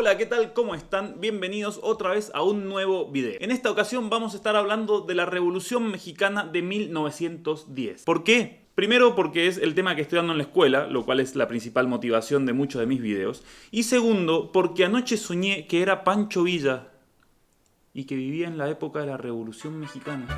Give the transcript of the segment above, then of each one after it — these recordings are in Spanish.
Hola, ¿qué tal? ¿Cómo están? Bienvenidos otra vez a un nuevo video. En esta ocasión vamos a estar hablando de la Revolución Mexicana de 1910. ¿Por qué? Primero porque es el tema que estoy dando en la escuela, lo cual es la principal motivación de muchos de mis videos. Y segundo, porque anoche soñé que era Pancho Villa y que vivía en la época de la Revolución Mexicana.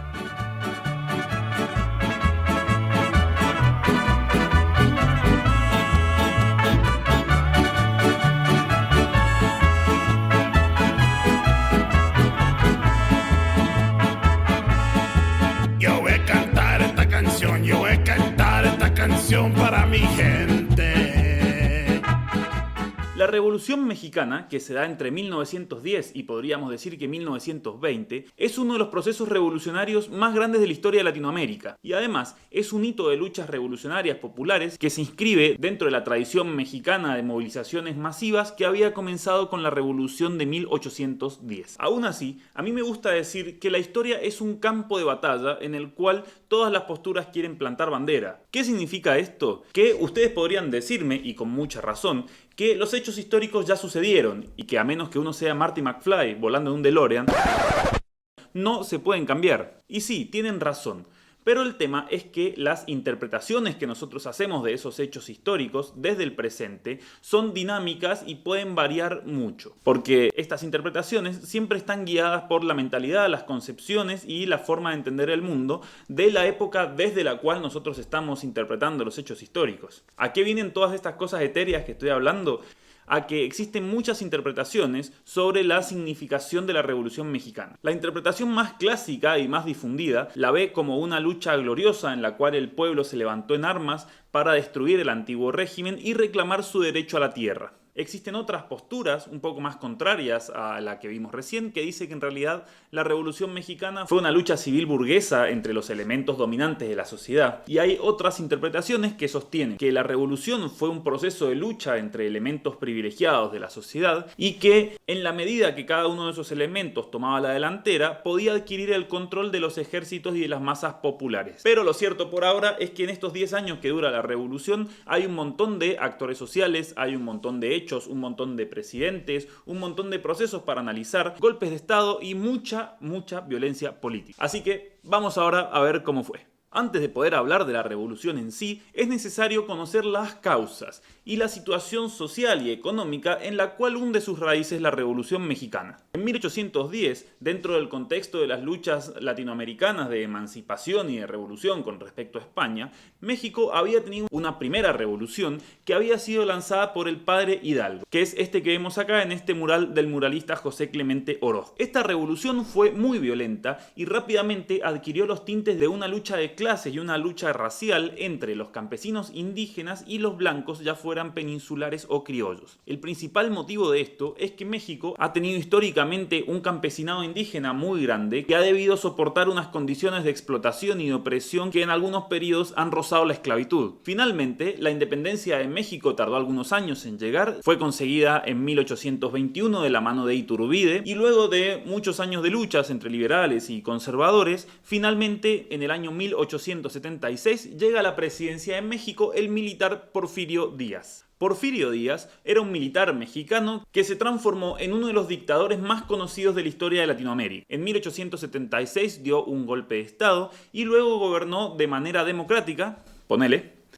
Para mi gente. La Revolución Mexicana, que se da entre 1910 y podríamos decir que 1920, es uno de los procesos revolucionarios más grandes de la historia de Latinoamérica y además es un hito de luchas revolucionarias populares que se inscribe dentro de la tradición mexicana de movilizaciones masivas que había comenzado con la Revolución de 1810. Aún así, a mí me gusta decir que la historia es un campo de batalla en el cual todas las posturas quieren plantar bandera. ¿Qué significa esto? Que ustedes podrían decirme, y con mucha razón, que los hechos históricos ya sucedieron y que a menos que uno sea Marty McFly volando en un DeLorean, no se pueden cambiar. Y sí, tienen razón. Pero el tema es que las interpretaciones que nosotros hacemos de esos hechos históricos desde el presente son dinámicas y pueden variar mucho. Porque estas interpretaciones siempre están guiadas por la mentalidad, las concepciones y la forma de entender el mundo de la época desde la cual nosotros estamos interpretando los hechos históricos. ¿A qué vienen todas estas cosas etéreas que estoy hablando? A que existen muchas interpretaciones sobre la significación de la Revolución Mexicana. La interpretación más clásica y más difundida la ve como una lucha gloriosa en la cual el pueblo se levantó en armas para destruir el antiguo régimen y reclamar su derecho a la tierra. Existen otras posturas un poco más contrarias a la que vimos recién, que dice que en realidad la Revolución Mexicana fue una lucha civil burguesa entre los elementos dominantes de la sociedad. Y hay otras interpretaciones que sostienen que la revolución fue un proceso de lucha entre elementos privilegiados de la sociedad y que en la medida que cada uno de esos elementos tomaba la delantera, podía adquirir el control de los ejércitos y de las masas populares. Pero lo cierto por ahora es que en estos 10 años que dura la revolución hay un montón de actores sociales, hay un montón de hechos, un montón de presidentes, un montón de procesos para analizar, golpes de estado y mucha violencia política. Así que vamos ahora a ver cómo fue. Antes de poder hablar de la revolución en sí, es necesario conocer las causas y la situación social y económica en la cual hunde sus raíces la Revolución Mexicana. En 1810, dentro del contexto de las luchas latinoamericanas de emancipación y de revolución con respecto a España, México había tenido una primera revolución que había sido lanzada por el padre Hidalgo, que es este que vemos acá en este mural del muralista José Clemente Orozco. Esta revolución fue muy violenta y rápidamente adquirió los tintes de una lucha de clases y una lucha racial entre los campesinos indígenas y los blancos, ya fueran peninsulares o criollos. El principal motivo de esto es que México ha tenido históricamente un campesinado indígena muy grande que ha debido soportar unas condiciones de explotación y de opresión que en algunos periodos han rozado la esclavitud. Finalmente, la independencia de México tardó algunos años en llegar, fue conseguida en 1821 de la mano de Iturbide y luego de muchos años de luchas entre liberales y conservadores, finalmente en el año 1876 llega a la presidencia de México el militar Porfirio Díaz. Porfirio Díaz era un militar mexicano que se transformó en uno de los dictadores más conocidos de la historia de Latinoamérica. En 1876 dio un golpe de estado y luego gobernó de manera democrática,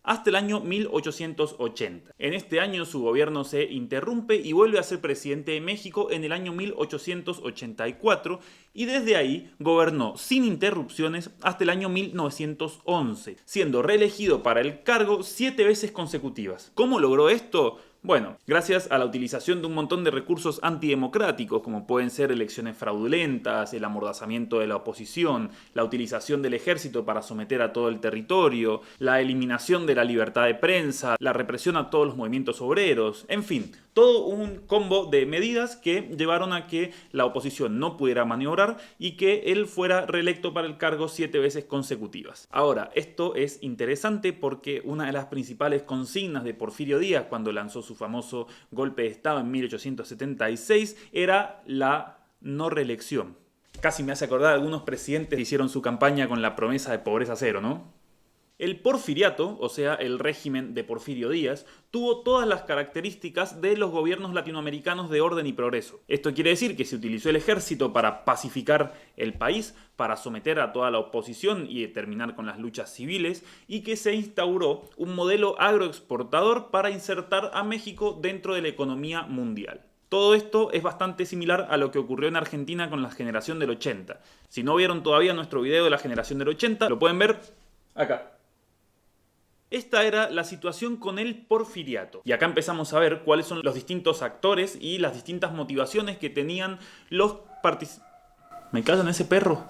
hasta el año 1880. En este año su gobierno se interrumpe y vuelve a ser presidente de México en el año 1884 y desde ahí gobernó sin interrupciones hasta el año 1911, siendo reelegido para el cargo 7 veces consecutivas. ¿Cómo logró esto? Bueno, gracias a la utilización de un montón de recursos antidemocráticos, como pueden ser elecciones fraudulentas, el amordazamiento de la oposición, la utilización del ejército para someter a todo el territorio, la eliminación de la libertad de prensa, la represión a todos los movimientos obreros, en fin, todo un combo de medidas que llevaron a que la oposición no pudiera maniobrar y que él fuera reelecto para el cargo 7 veces consecutivas. Ahora, esto es interesante porque una de las principales consignas de Porfirio Díaz cuando lanzó su famoso golpe de estado en 1876 era la no reelección. Casi me hace acordar a algunos presidentes que hicieron su campaña con la promesa de pobreza cero, ¿no? El porfiriato, o sea, el régimen de Porfirio Díaz, tuvo todas las características de los gobiernos latinoamericanos de orden y progreso. Esto quiere decir que se utilizó el ejército para pacificar el país, para someter a toda la oposición y terminar con las luchas civiles, y que se instauró un modelo agroexportador para insertar a México dentro de la economía mundial. Todo esto es bastante similar a lo que ocurrió en Argentina con la generación del 80. Si no vieron todavía nuestro video de la generación del 80, lo pueden ver acá. Esta era la situación con el porfiriato. Y acá empezamos a ver cuáles son los distintos actores y las distintas motivaciones que tenían los participantes. ¿Me callan ese perro?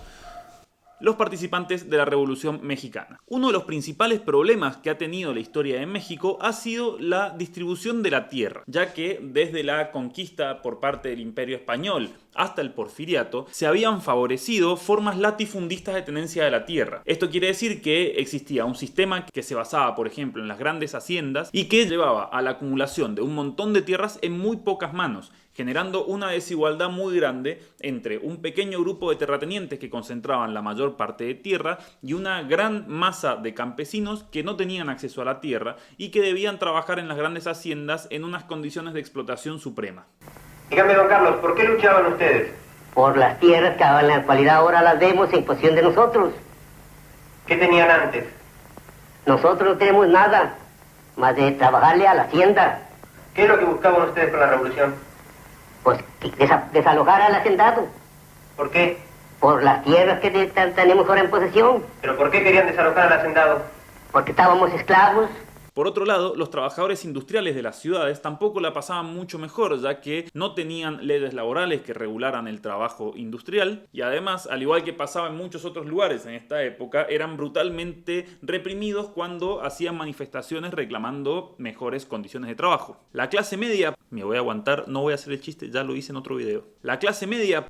Los participantes de la Revolución Mexicana. Uno de los principales problemas que ha tenido la historia de México ha sido la distribución de la tierra, ya que desde la conquista por parte del Imperio Español hasta el porfiriato se habían favorecido formas latifundistas de tenencia de la tierra. Esto quiere decir que existía un sistema que se basaba, por ejemplo, en las grandes haciendas y que llevaba a la acumulación de un montón de tierras en muy pocas manos, generando una desigualdad muy grande entre un pequeño grupo de terratenientes que concentraban la mayor parte de tierra y una gran masa de campesinos que no tenían acceso a la tierra y que debían trabajar en las grandes haciendas en unas condiciones de explotación suprema. Dígame, don Carlos, ¿por qué luchaban ustedes? Por las tierras que en la actualidad ahora las vemos en posesión de nosotros. ¿Qué tenían antes? Nosotros no tenemos nada más de trabajarle a la hacienda. ¿Qué es lo que buscaban ustedes con la revolución? Pues desalojar al hacendado. ¿Por qué? Por las tierras que tenemos ahora en posesión. ¿Pero por qué querían desalojar al hacendado? Porque estábamos esclavos. Por otro lado, los trabajadores industriales de las ciudades tampoco la pasaban mucho mejor, ya que no tenían leyes laborales que regularan el trabajo industrial y además, al igual que pasaba en muchos otros lugares en esta época, eran brutalmente reprimidos cuando hacían manifestaciones reclamando mejores condiciones de trabajo. La clase media, me voy a aguantar, no voy a hacer el chiste, ya lo hice en otro video. La clase media,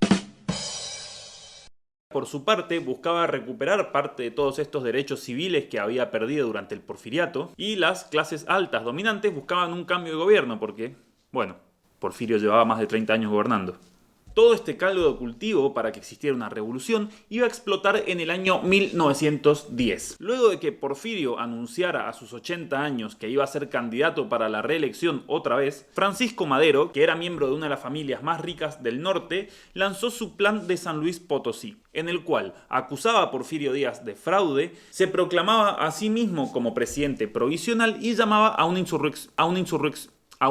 por su parte, buscaba recuperar parte de todos estos derechos civiles que había perdido durante el porfiriato, y las clases altas dominantes buscaban un cambio de gobierno porque, bueno, Porfirio llevaba más de 30 años gobernando. Todo este caldo de cultivo para que existiera una revolución iba a explotar en el año 1910. Luego de que Porfirio anunciara a sus 80 años que iba a ser candidato para la reelección otra vez, Francisco Madero, que era miembro de una de las familias más ricas del norte, lanzó su plan de San Luis Potosí, en el cual acusaba a Porfirio Díaz de fraude, se proclamaba a sí mismo como presidente provisional y llamaba a una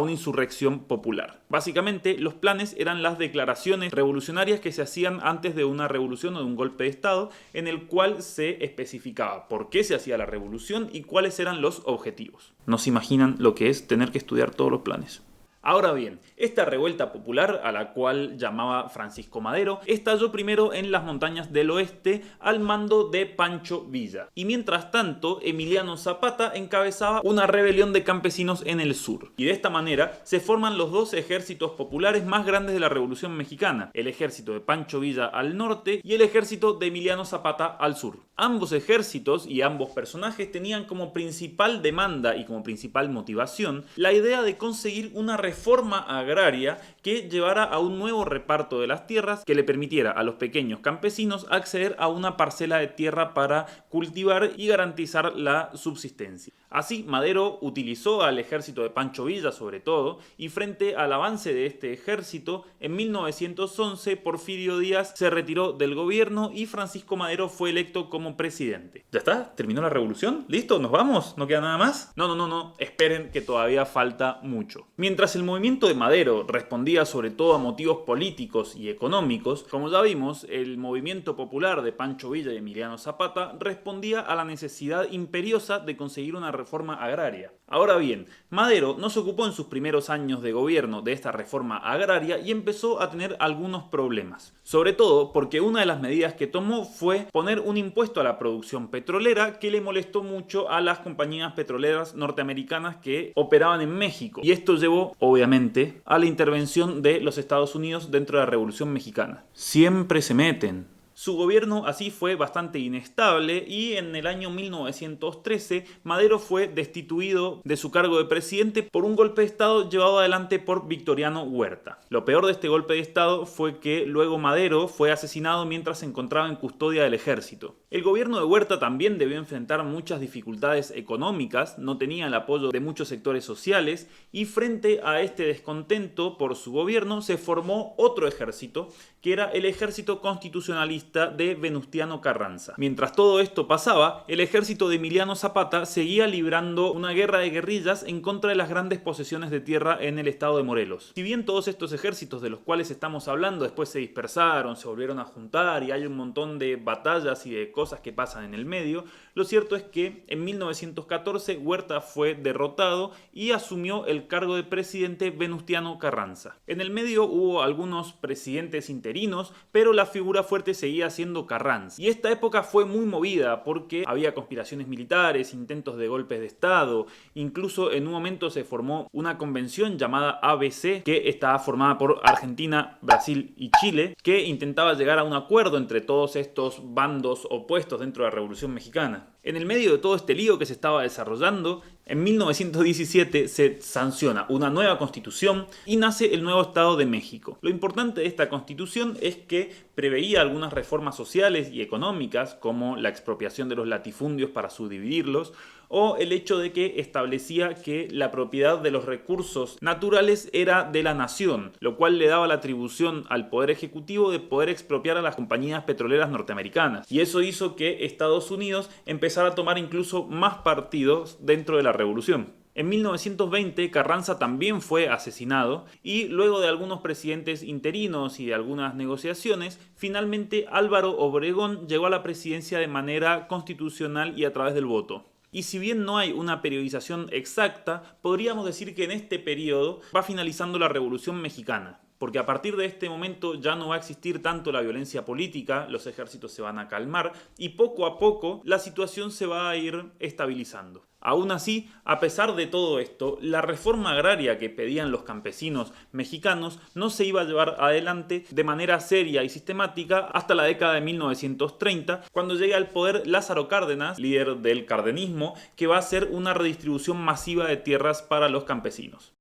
insurrección popular. Básicamente, los planes eran las declaraciones revolucionarias que se hacían antes de una revolución o de un golpe de Estado, en el cual se especificaba por qué se hacía la revolución y cuáles eran los objetivos. No se imaginan lo que es tener que estudiar todos los planes. Ahora bien, esta revuelta popular, a la cual llamaba Francisco Madero, estalló primero en las montañas del oeste al mando de Pancho Villa. Y mientras tanto, Emiliano Zapata encabezaba una rebelión de campesinos en el sur. Y de esta manera se forman los dos ejércitos populares más grandes de la Revolución Mexicana: el ejército de Pancho Villa al norte y el ejército de Emiliano Zapata al sur. Ambos ejércitos y ambos personajes tenían como principal demanda y como principal motivación la idea de conseguir una reforma agraria que llevara a un nuevo reparto de las tierras que le permitiera a los pequeños campesinos acceder a una parcela de tierra para cultivar y garantizar la subsistencia. Así, Madero utilizó al ejército de Pancho Villa sobre todo, y frente al avance de este ejército, en 1911 Porfirio Díaz se retiró del gobierno y Francisco Madero fue electo como presidente. ¿Ya está? ¿Terminó la revolución? ¿Listo? ¿Nos vamos? ¿No queda nada más? No. Esperen que todavía falta mucho. Mientras el movimiento de Madero respondía sobre todo a motivos políticos y económicos, como ya vimos, el movimiento popular de Pancho Villa y Emiliano Zapata respondía a la necesidad imperiosa de conseguir una reforma agraria. Ahora bien, Madero no se ocupó en sus primeros años de gobierno de esta reforma agraria y empezó a tener algunos problemas. Sobre todo porque una de las medidas que tomó fue poner un impuesto a la producción petrolera que le molestó mucho a las compañías petroleras norteamericanas que operaban en México. Y esto llevó, obviamente, a la intervención de los Estados Unidos dentro de la Revolución Mexicana. Siempre se meten. Su gobierno así fue bastante inestable y en el año 1913 Madero fue destituido de su cargo de presidente por un golpe de estado llevado adelante por Victoriano Huerta. Lo peor de este golpe de estado fue que luego Madero fue asesinado mientras se encontraba en custodia del ejército. El gobierno de Huerta también debió enfrentar muchas dificultades económicas, no tenía el apoyo de muchos sectores sociales y frente a este descontento por su gobierno se formó otro ejército que era el Ejército Constitucionalista de Venustiano Carranza. Mientras todo esto pasaba, el ejército de Emiliano Zapata seguía librando una guerra de guerrillas en contra de las grandes posesiones de tierra en el estado de Morelos. Si bien todos estos ejércitos de los cuales estamos hablando después se dispersaron, se volvieron a juntar y hay un montón de batallas y de cosas que pasan en el medio, lo cierto es que en 1914 Huerta fue derrotado y asumió el cargo de presidente Venustiano Carranza. En el medio hubo algunos presidentes interinos, pero la figura fuerte seguía siendo Carranza. Y esta época fue muy movida porque había conspiraciones militares, intentos de golpes de estado, incluso en un momento se formó una convención llamada ABC que estaba formada por Argentina, Brasil y Chile, que intentaba llegar a un acuerdo entre todos estos bandos opuestos dentro de la Revolución Mexicana. En el medio de todo este lío que se estaba desarrollando, en 1917 se sanciona una nueva constitución y nace el nuevo Estado de México. Lo importante de esta constitución es que preveía algunas reformas sociales y económicas, como la expropiación de los latifundios para subdividirlos, o el hecho de que establecía que la propiedad de los recursos naturales era de la nación, lo cual le daba la atribución al Poder Ejecutivo de poder expropiar a las compañías petroleras norteamericanas. Y eso hizo que Estados Unidos empezara a tomar incluso más partidos dentro de la revolución. En 1920 Carranza también fue asesinado y luego de algunos presidentes interinos y de algunas negociaciones, finalmente Álvaro Obregón llegó a la presidencia de manera constitucional y a través del voto. Y si bien no hay una periodización exacta, podríamos decir que en este periodo va finalizando la Revolución Mexicana. Porque a partir de este momento ya no va a existir tanto la violencia política, los ejércitos se van a calmar y poco a poco la situación se va a ir estabilizando. Aún así, a pesar de todo esto, la reforma agraria que pedían los campesinos mexicanos no se iba a llevar adelante de manera seria y sistemática hasta la década de 1930, cuando llega al poder Lázaro Cárdenas, líder del cardenismo, que va a hacer una redistribución masiva de tierras para los campesinos.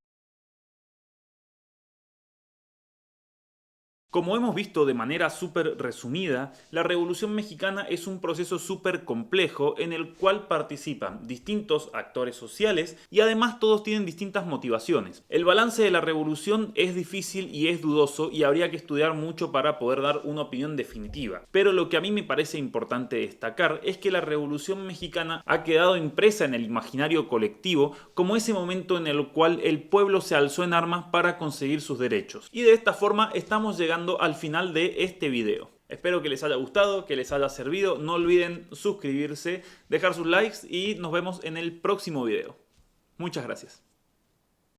Como hemos visto de manera súper resumida, la Revolución Mexicana es un proceso súper complejo en el cual participan distintos actores sociales y además todos tienen distintas motivaciones. El balance de la revolución es difícil y es dudoso y habría que estudiar mucho para poder dar una opinión definitiva. Pero lo que a mí me parece importante destacar es que la Revolución Mexicana ha quedado impresa en el imaginario colectivo como ese momento en el cual el pueblo se alzó en armas para conseguir sus derechos. Y de esta forma estamos llegando al final de este video. Espero que les haya gustado, que les haya servido. No olviden suscribirse, dejar sus likes y nos vemos en el próximo video. Muchas gracias.